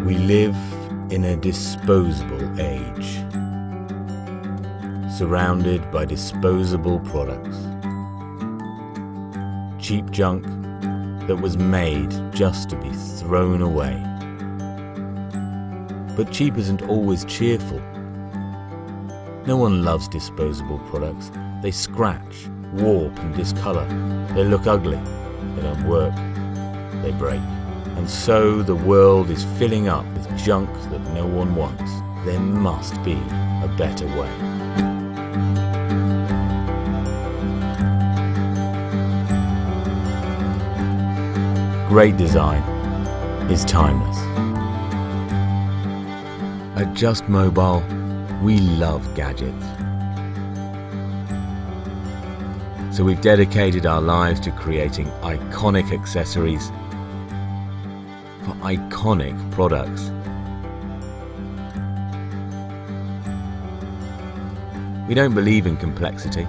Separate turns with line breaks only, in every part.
We live in a disposable age, surrounded by disposable products. Cheap junk that was made just to be thrown away. But cheap isn't always cheerful. No one loves disposable products. They scratch, warp and discolor. They look ugly. They don't work. They break. And so the world is filling up with junk that no one wants. There must be a better way. Great design is timeless. At Just Mobile, we love gadgets. So we've dedicated our lives to creating iconic accessories for iconic products. We don't believe in complexity.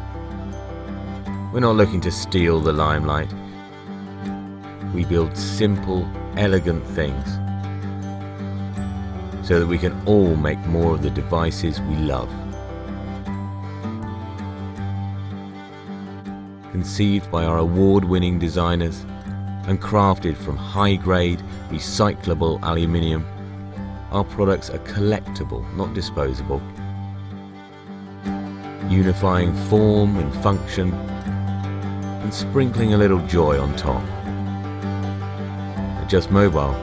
We're not looking to steal the limelight. We build simple, elegant things so that we can all make more of the devices we love. Conceived by our award-winning designers and crafted from high-grade, recyclable aluminium, our products are collectible, not disposable, unifying form and function and sprinkling a little joy on top. At Just Mobile,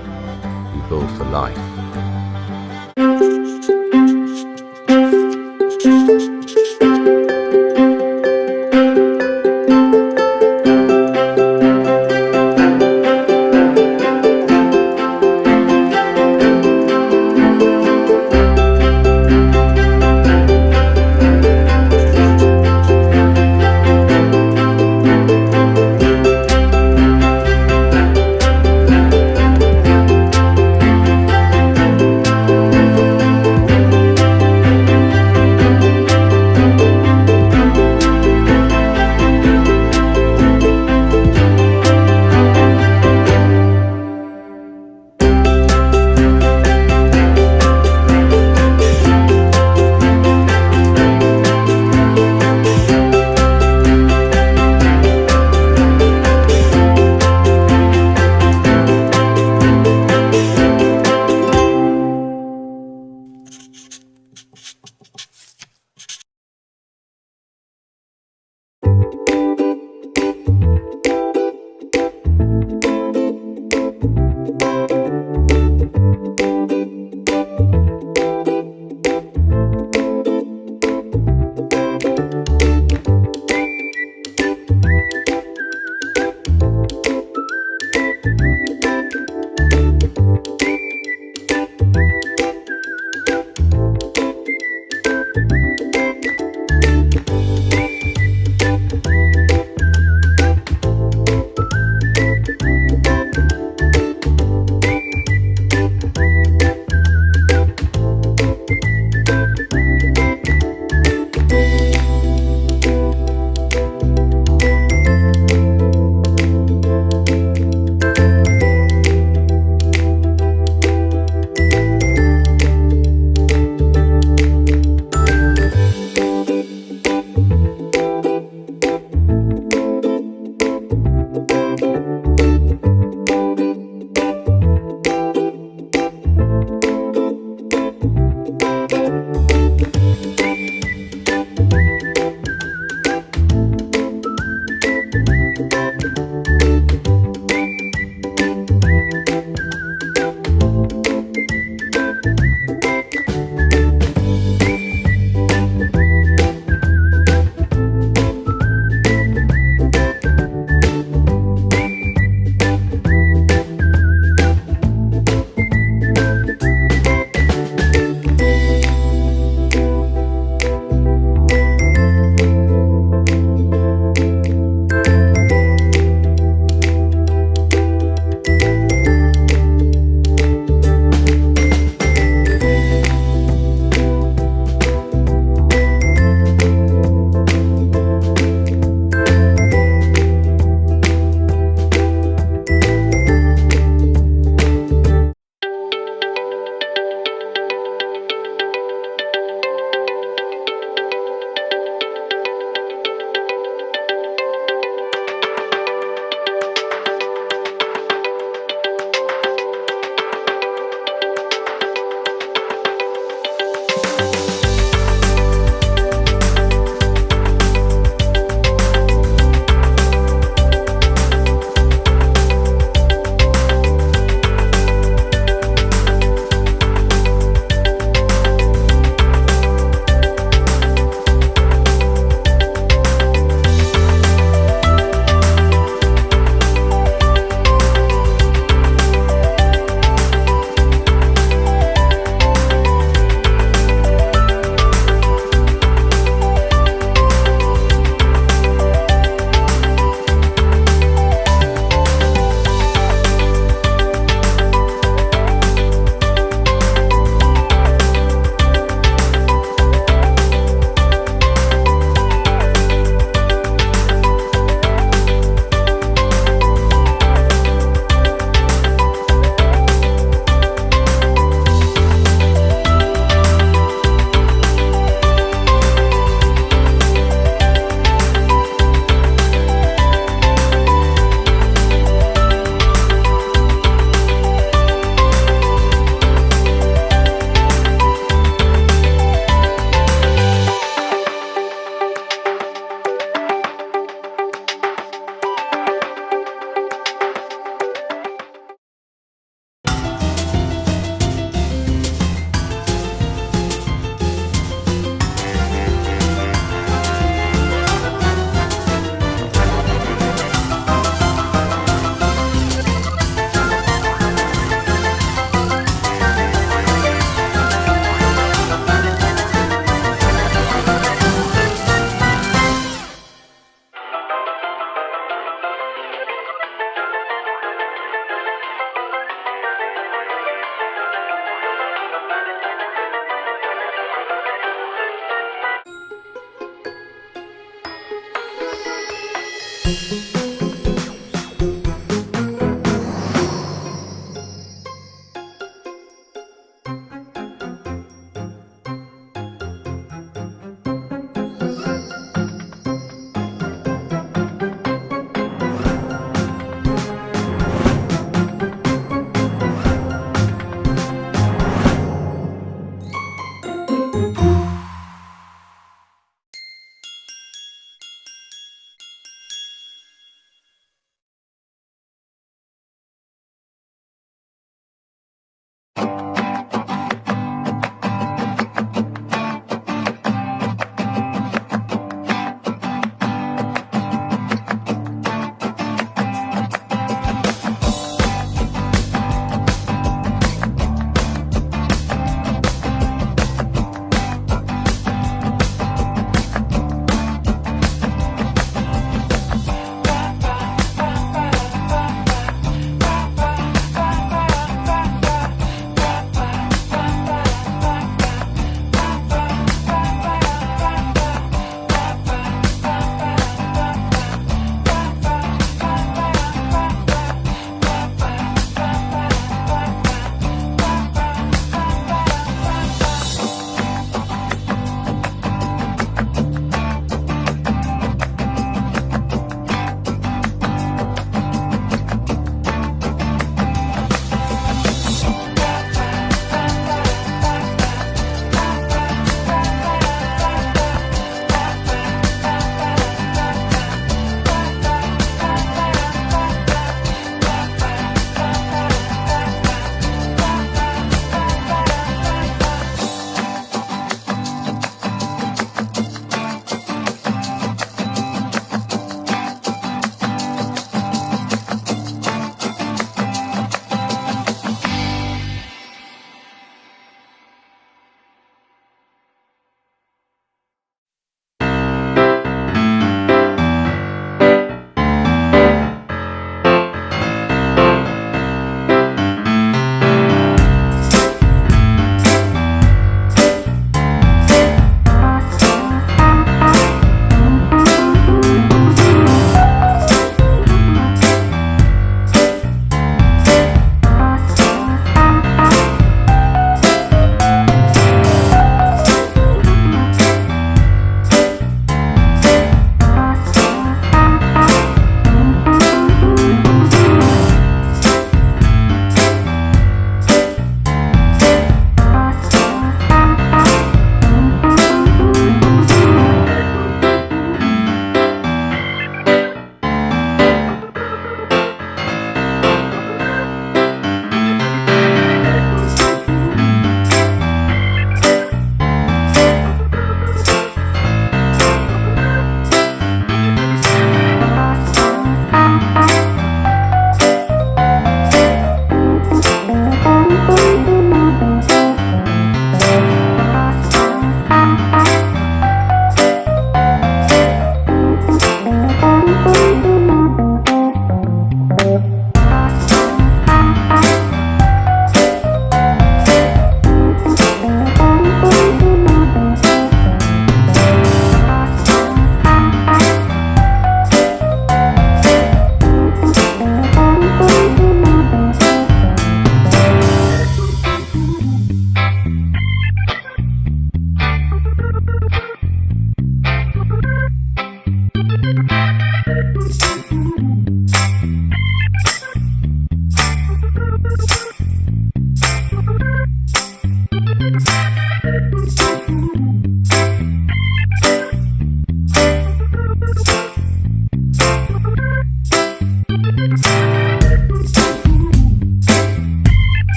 we build for life.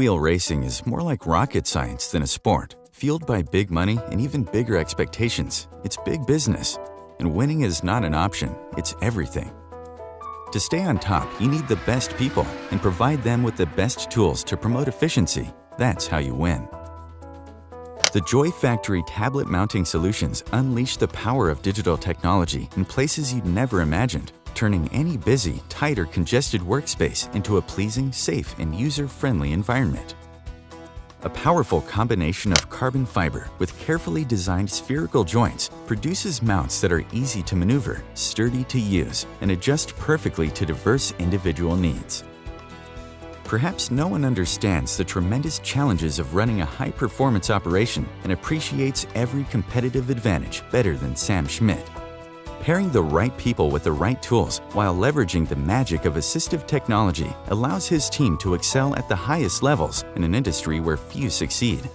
Open-wheel racing is more like rocket science than a sport. Fueled by big money and even bigger expectations, it's big business. And winning is not an option, it's everything. To stay on top, you need the best people and provide them with the best tools to promote efficiency. That's how you win. The Joy Factory tablet mounting solutions unleash the power of digital technology in places you'd never imagined, turning any busy, tight, or congested workspace into a pleasing, safe, and user-friendly environment. A powerful combination of carbon fiber with carefully designed spherical joints produces mounts that are easy to maneuver, sturdy to use, and adjust perfectly to diverse individual needs. Perhaps no one understands the tremendous challenges of running a high-performance operation and appreciates every competitive advantage better than Sam Schmidt. Pairing the right people with the right tools while leveraging the magic of assistive technology allows his team to excel at the highest levels in an industry where few succeed.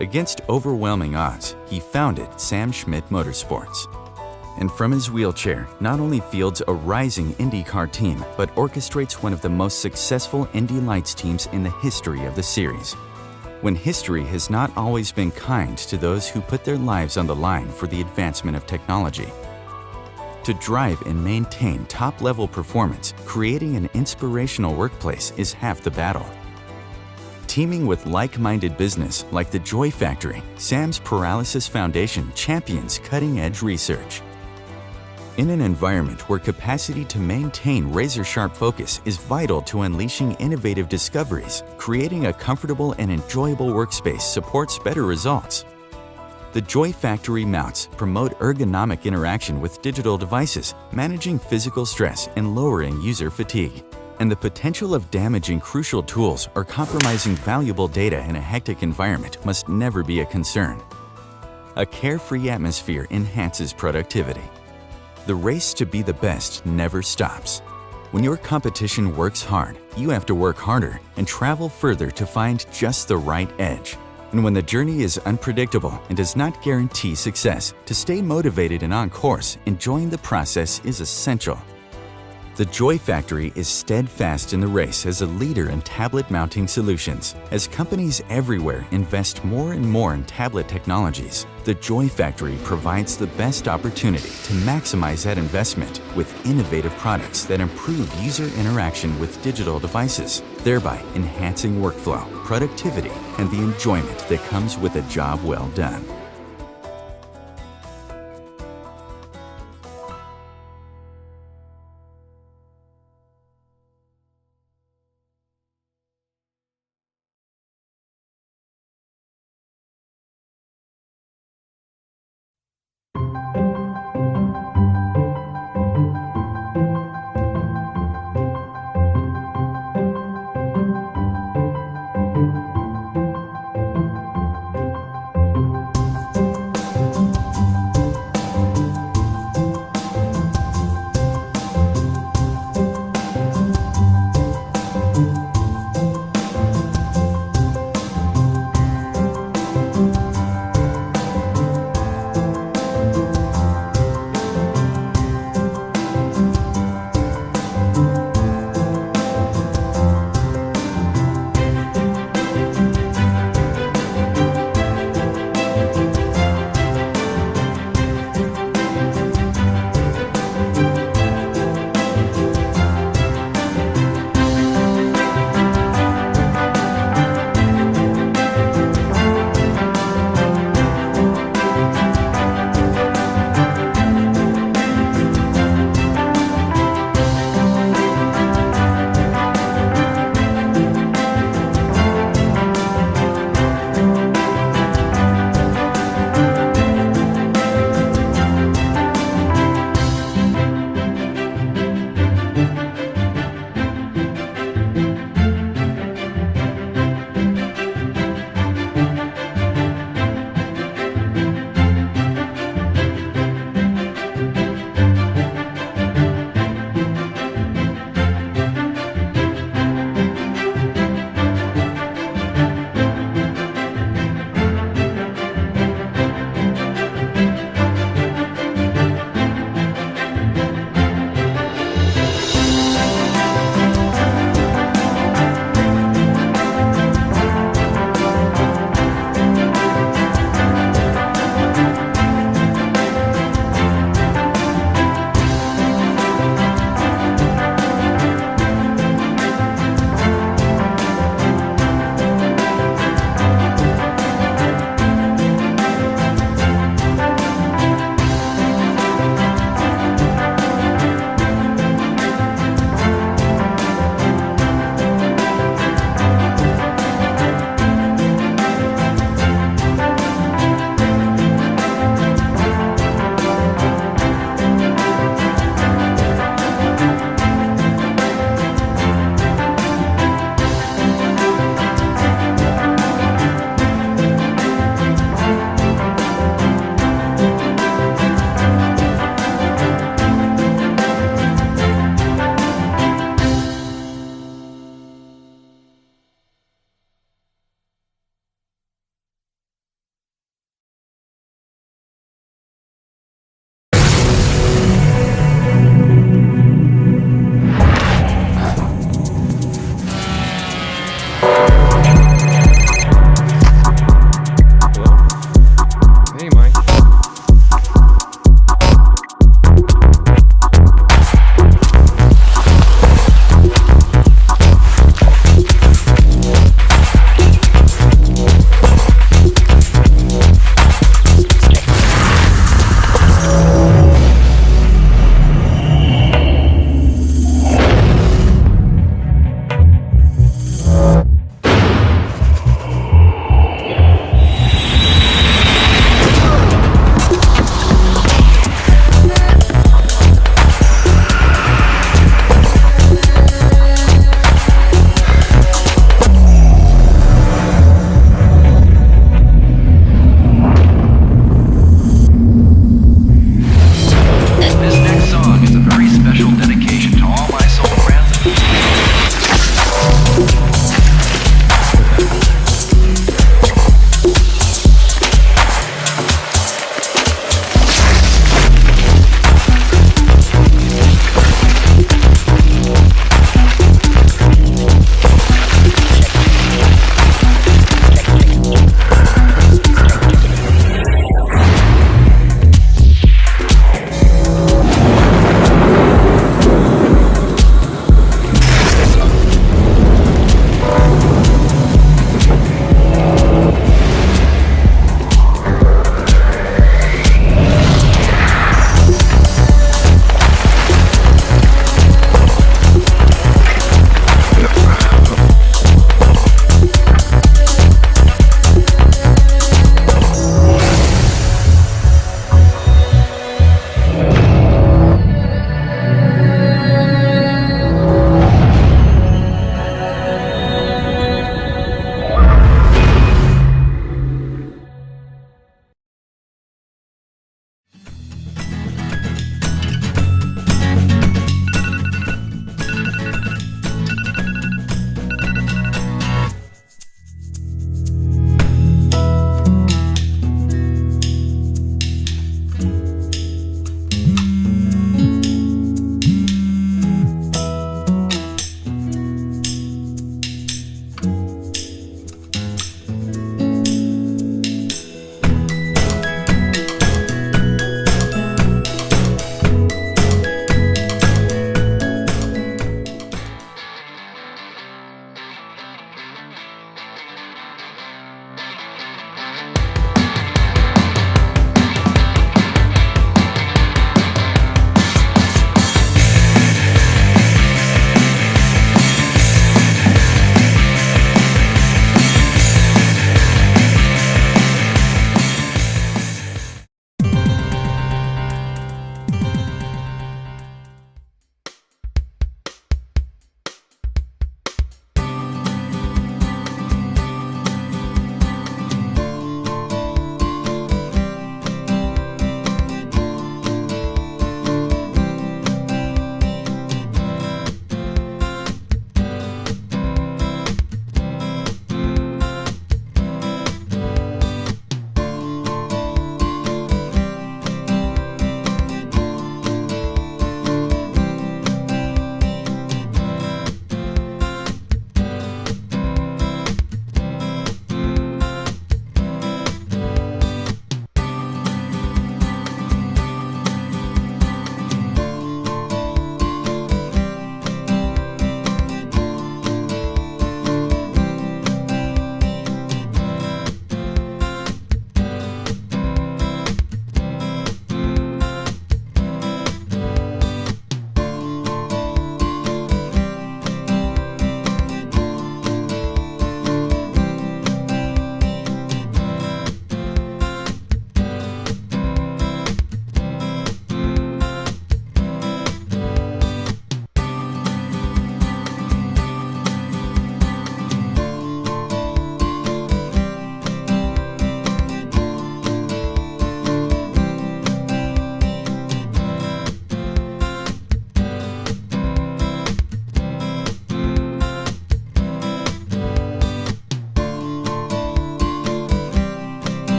Against overwhelming odds, he founded Sam Schmidt Motorsports. And from his wheelchair, not only fields a rising IndyCar team, but orchestrates one of the most successful Indy Lights teams in the history of the series. When history has not always been kind to those who put their lives on the line for the advancement of technology. To drive and maintain top-level performance, creating an inspirational workplace is half the battle. Teaming with like-minded business like the Joy Factory, Sam's Paralysis Foundation champions cutting-edge research. In an environment where capacity to maintain razor-sharp focus is vital to unleashing innovative discoveries, creating a comfortable and enjoyable workspace supports better results. The Joy Factory mounts promote ergonomic interaction with digital devices, managing physical stress and lowering user fatigue. And the potential of damaging crucial tools or compromising valuable data in a hectic environment must never be a concern. A carefree atmosphere enhances productivity. The race to be the best never stops. When your competition works hard, you have to work harder and travel further to find just the right edge. And when the journey is unpredictable and does not guarantee success, to stay motivated and on course, enjoying the process is essential. The Joy Factory is steadfast in the race as a leader in tablet mounting solutions. As companies everywhere invest more and more in tablet technologies, the Joy Factory provides the best opportunity to maximize that investment with innovative products that improve user interaction with digital devices, thereby enhancing workflow, productivity, and the enjoyment that comes with a job well done.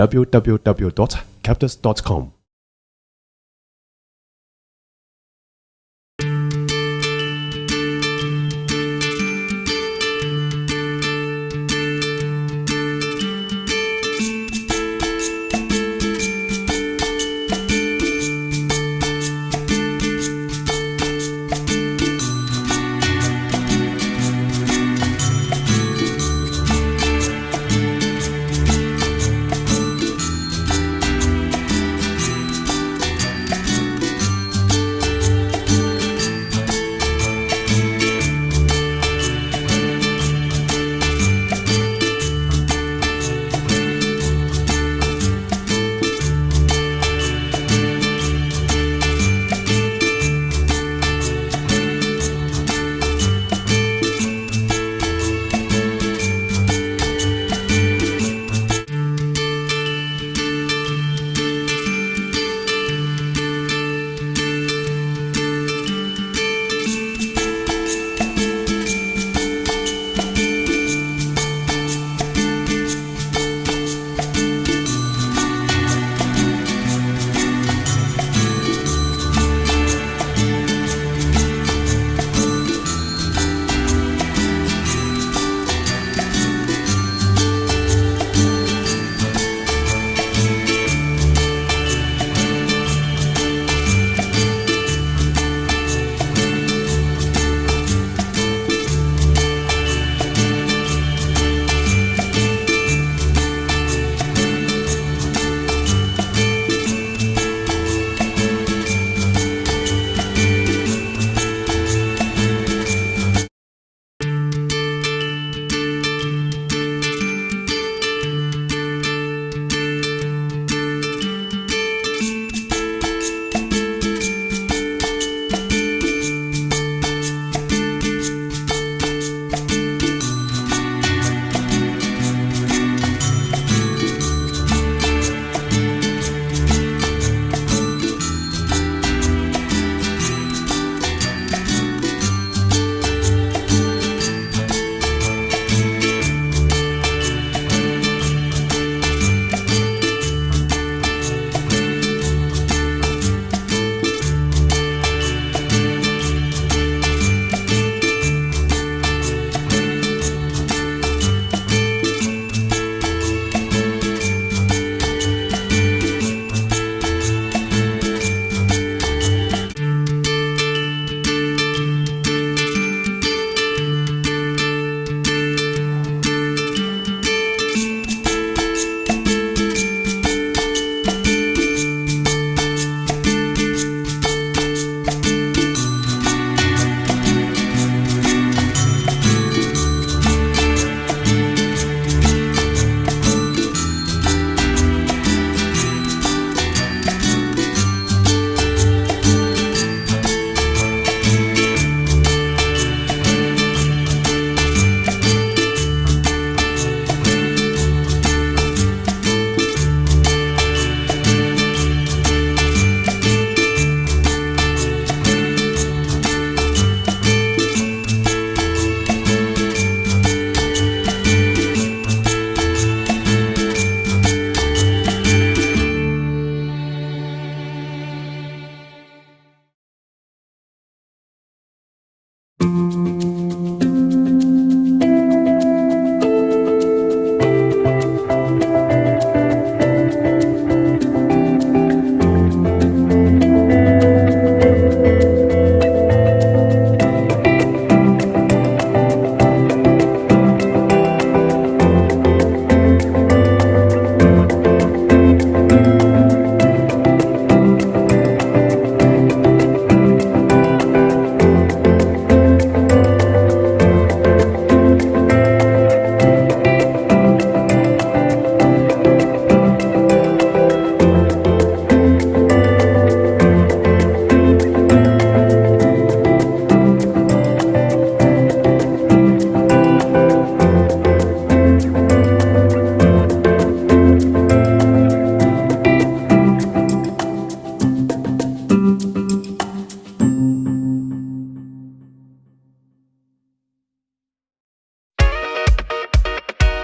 www.captus.com.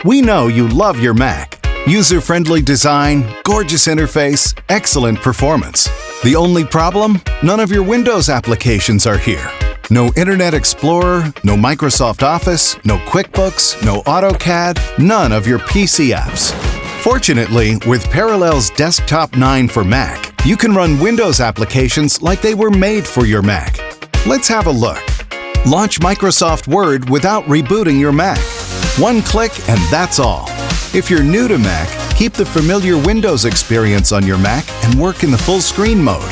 We know you love your Mac,
User-friendly design, gorgeous interface, excellent performance. The only problem? None of your Windows applications are here. No Internet Explorer, no Microsoft Office, no QuickBooks, no AutoCAD, none of your PC apps. Fortunately, with Parallels Desktop 9 for Mac, you can run Windows applications like they were made for your Mac. Let's have a look. Launch Microsoft Word without rebooting your Mac. One click and that's all. If you're new to Mac, keep the familiar Windows experience on your Mac and work in the full screen mode.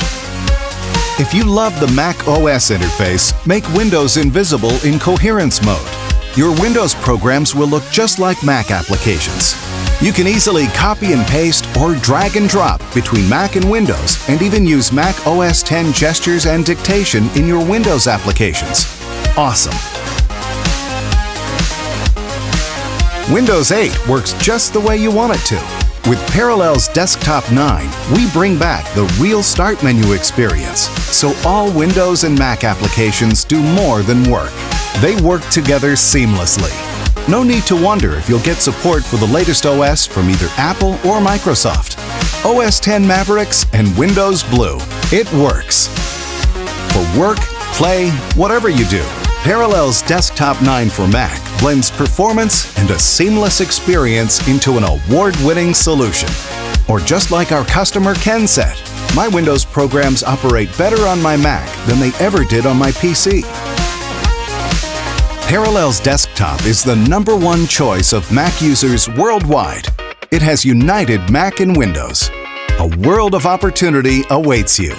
If you love the Mac/OS interface, make Windows invisible in coherence mode. Your Windows programs will look just like Mac applications. You can easily copy and paste or drag and drop between Mac and Windows, and even use Mac OS X gestures and dictation in your Windows applications. Awesome! Windows 8 works just the way you want it to. With Parallels Desktop 9, we bring back the real Start menu experience, so all Windows and Mac applications do more than work. They work together seamlessly. No need to wonder if you'll get support for the latest OS from either Apple or Microsoft. OS X Mavericks and Windows Blue. It works. For work, play, whatever you do, Parallels Desktop 9 for Mac blends performance and a seamless experience into an award-winning solution. Or just like our customer Ken said, my Windows programs operate better on my Mac than they ever did on my PC. Parallels Desktop is the #1 choice of Mac users worldwide. It has united Mac and Windows. A world of opportunity awaits you.